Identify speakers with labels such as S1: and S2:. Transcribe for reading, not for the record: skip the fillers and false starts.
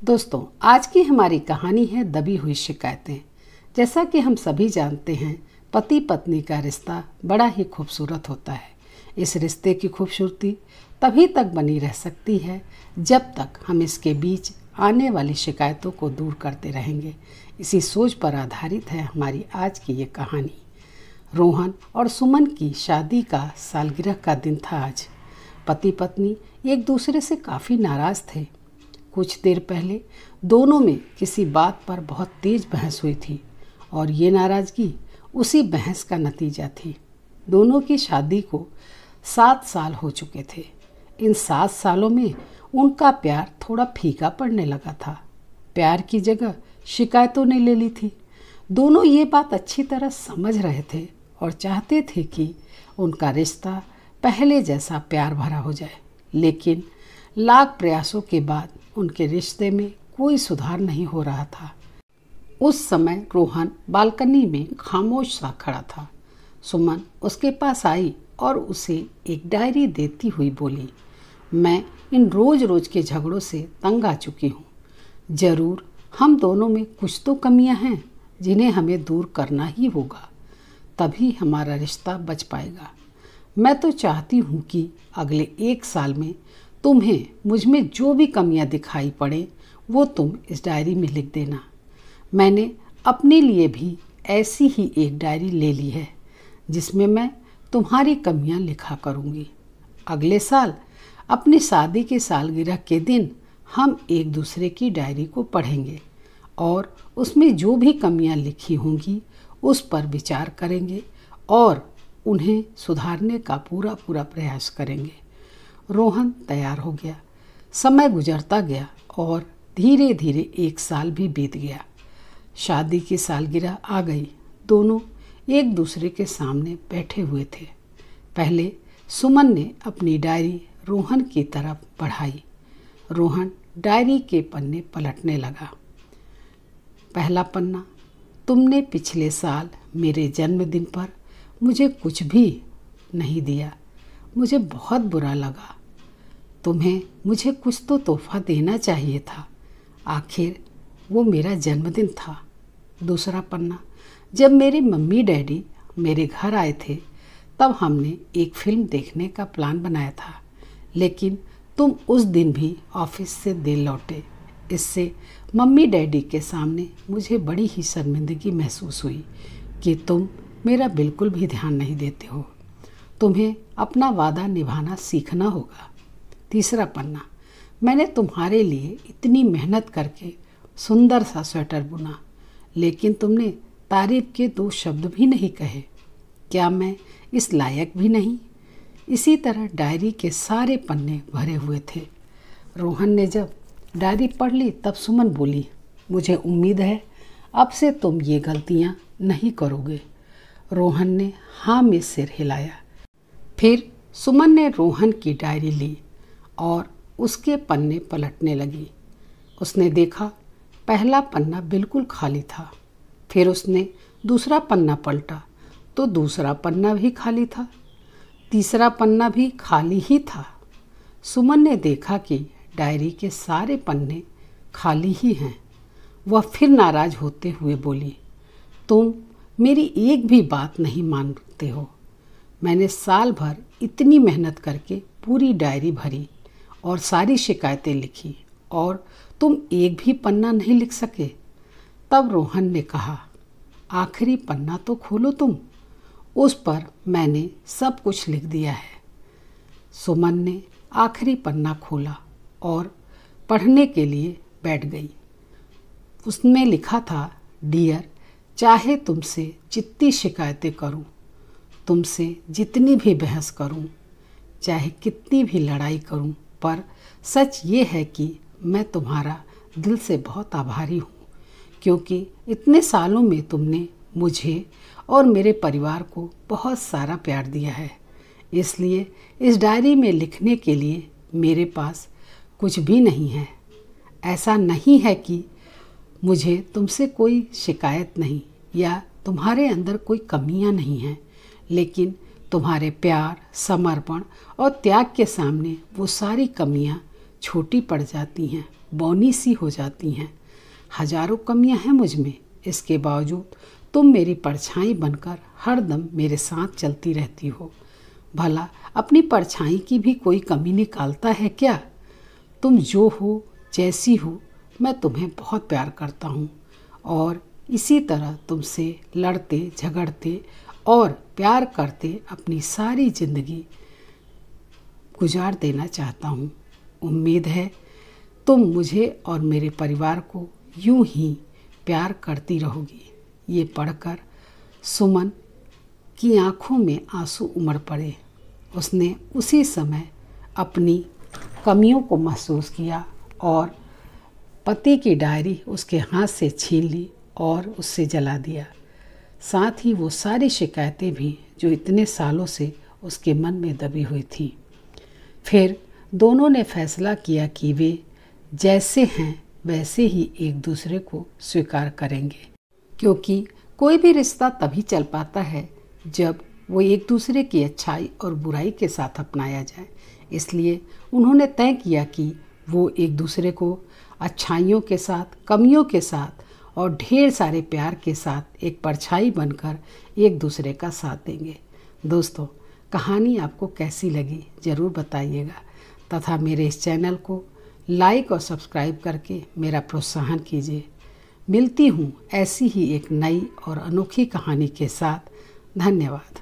S1: दोस्तों, आज की हमारी कहानी है दबी हुई शिकायतें। जैसा कि हम सभी जानते हैं, पति पत्नी का रिश्ता बड़ा ही खूबसूरत होता है। इस रिश्ते की खूबसूरती तभी तक बनी रह सकती है जब तक हम इसके बीच आने वाली शिकायतों को दूर करते रहेंगे। इसी सोच पर आधारित है हमारी आज की ये कहानी। रोहन और सुमन की शादी का सालगिरह का दिन था आज। पति पत्नी एक दूसरे से काफ़ी नाराज़ थे। कुछ देर पहले दोनों में किसी बात पर बहुत तेज बहस हुई थी और ये नाराज़गी उसी बहस का नतीजा थी। दोनों की शादी को 7 साल हो चुके थे। इन 7 सालों में उनका प्यार थोड़ा फीका पड़ने लगा था। प्यार की जगह शिकायतों ने ले ली थी। दोनों ये बात अच्छी तरह समझ रहे थे और चाहते थे कि उनका रिश्ता पहले जैसा प्यार भरा हो जाए, लेकिन लाख प्रयासों के बाद उनके रिश्ते में कोई सुधार नहीं हो रहा था। उस समय रोहन बालकनी में खामोश सा खड़ा था। सुमन उसके पास आई और उसे एक डायरी देती हुई बोली, मैं इन रोज रोज के झगड़ों से तंग आ चुकी हूँ। जरूर हम दोनों में कुछ तो कमियाँ हैं जिन्हें हमें दूर करना ही होगा, तभी हमारा रिश्ता बच पाएगा। मैं तो चाहती हूँ कि अगले 1 साल में तुम्हें मुझ में जो भी कमियां दिखाई पड़े वो तुम इस डायरी में लिख देना। मैंने अपने लिए भी ऐसी ही एक डायरी ले ली है जिसमें मैं तुम्हारी कमियां लिखा करूँगी। अगले साल अपनी शादी के सालगिरह के दिन हम एक दूसरे की डायरी को पढ़ेंगे और उसमें जो भी कमियां लिखी होंगी उस पर विचार करेंगे और उन्हें सुधारने का पूरा प्रयास करेंगे। रोहन तैयार हो गया। समय गुजरता गया और धीरे धीरे 1 साल भी बीत गया। शादी की सालगिरह आ गई। दोनों एक दूसरे के सामने बैठे हुए थे। पहले सुमन ने अपनी डायरी रोहन की तरफ बढ़ाई। रोहन डायरी के पन्ने पलटने लगा। पहला पन्ना, तुमने पिछले साल मेरे जन्मदिन पर मुझे कुछ भी नहीं दिया। मुझे बहुत बुरा लगा। तुम्हें मुझे कुछ तो तोहफा देना चाहिए था। आखिर वो मेरा जन्मदिन था। दूसरा पन्ना, जब मेरे मम्मी डैडी मेरे घर आए थे तब हमने एक फिल्म देखने का प्लान बनाया था, लेकिन तुम उस दिन भी ऑफिस से देर लौटे। इससे मम्मी डैडी के सामने मुझे बड़ी ही शर्मिंदगी महसूस हुई कि तुम मेरा बिल्कुल भी ध्यान नहीं देते हो। तुम्हें अपना वादा निभाना सीखना होगा। तीसरा पन्ना, मैंने तुम्हारे लिए इतनी मेहनत करके सुंदर सा स्वेटर बुना, लेकिन तुमने तारीफ के 2 शब्द भी नहीं कहे। क्या मैं इस लायक भी नहीं? इसी तरह डायरी के सारे पन्ने भरे हुए थे। रोहन ने जब डायरी पढ़ ली तब सुमन बोली, मुझे उम्मीद है अब से तुम ये गलतियाँ नहीं करोगे। रोहन ने हाँ में सिर हिलाया। फिर सुमन ने रोहन की डायरी ली और उसके पन्ने पलटने लगी। उसने देखा पहला पन्ना बिल्कुल खाली था। फिर उसने दूसरा पन्ना पलटा तो दूसरा पन्ना भी खाली था। तीसरा पन्ना भी खाली ही था। सुमन ने देखा कि डायरी के सारे पन्ने खाली ही हैं। वह फिर नाराज होते हुए बोली, तुम मेरी एक भी बात नहीं मानते हो। मैंने साल भर इतनी मेहनत करके पूरी डायरी भरी और सारी शिकायतें लिखी और तुम एक भी पन्ना नहीं लिख सके। तब रोहन ने कहा, आखिरी पन्ना तो खोलो तुम, उस पर मैंने सब कुछ लिख दिया है। सुमन ने आखिरी पन्ना खोला और पढ़ने के लिए बैठ गई। उसमें लिखा था, डियर, चाहे तुमसे जितनी शिकायतें करूं, तुमसे जितनी भी बहस करूं, चाहे कितनी भी लड़ाई करूं, पर सच ये है कि मैं तुम्हारा दिल से बहुत आभारी हूँ, क्योंकि इतने सालों में तुमने मुझे और मेरे परिवार को बहुत सारा प्यार दिया है। इसलिए इस डायरी में लिखने के लिए मेरे पास कुछ भी नहीं है। ऐसा नहीं है कि मुझे तुमसे कोई शिकायत नहीं या तुम्हारे अंदर कोई कमियां नहीं हैं, लेकिन तुम्हारे प्यार, समर्पण और त्याग के सामने वो सारी कमियां छोटी पड़ जाती हैं। बौनी सी हो जाती हैं। हजारों कमियां हैं मुझ में, इसके बावजूद तुम मेरी परछाई बनकर हरदम मेरे साथ चलती रहती हो। भला अपनी परछाई की भी कोई कमी निकालता है क्या? तुम जो हो, जैसी हो, मैं तुम्हें बहुत प्यार करता हूँ और इसी तरह तुमसे लड़ते झगड़ते और प्यार करते अपनी सारी जिंदगी गुजार देना चाहता हूँ। उम्मीद है तुम मुझे और मेरे परिवार को यूं ही प्यार करती रहोगी। ये पढ़कर सुमन की आंखों में आंसू उमड़ पड़े। उसने उसी समय अपनी कमियों को महसूस किया और पति की डायरी उसके हाथ से छीन ली और उससे जला दिया। साथ ही वो सारी शिकायतें भी जो इतने सालों से उसके मन में दबी हुई थी। फिर दोनों ने फैसला किया कि वे जैसे हैं वैसे ही एक दूसरे को स्वीकार करेंगे, क्योंकि कोई भी रिश्ता तभी चल पाता है जब वो एक दूसरे की अच्छाई और बुराई के साथ अपनाया जाए। इसलिए उन्होंने तय किया कि वो एक दूसरे को अच्छाइयों के साथ, कमियों के साथ और ढेर सारे प्यार के साथ एक परछाई बनकर एक दूसरे का साथ देंगे। दोस्तों, कहानी आपको कैसी लगी ज़रूर बताइएगा तथा मेरे इस चैनल को लाइक और सब्सक्राइब करके मेरा प्रोत्साहन कीजिए। मिलती हूँ ऐसी ही एक नई और अनोखी कहानी के साथ। धन्यवाद।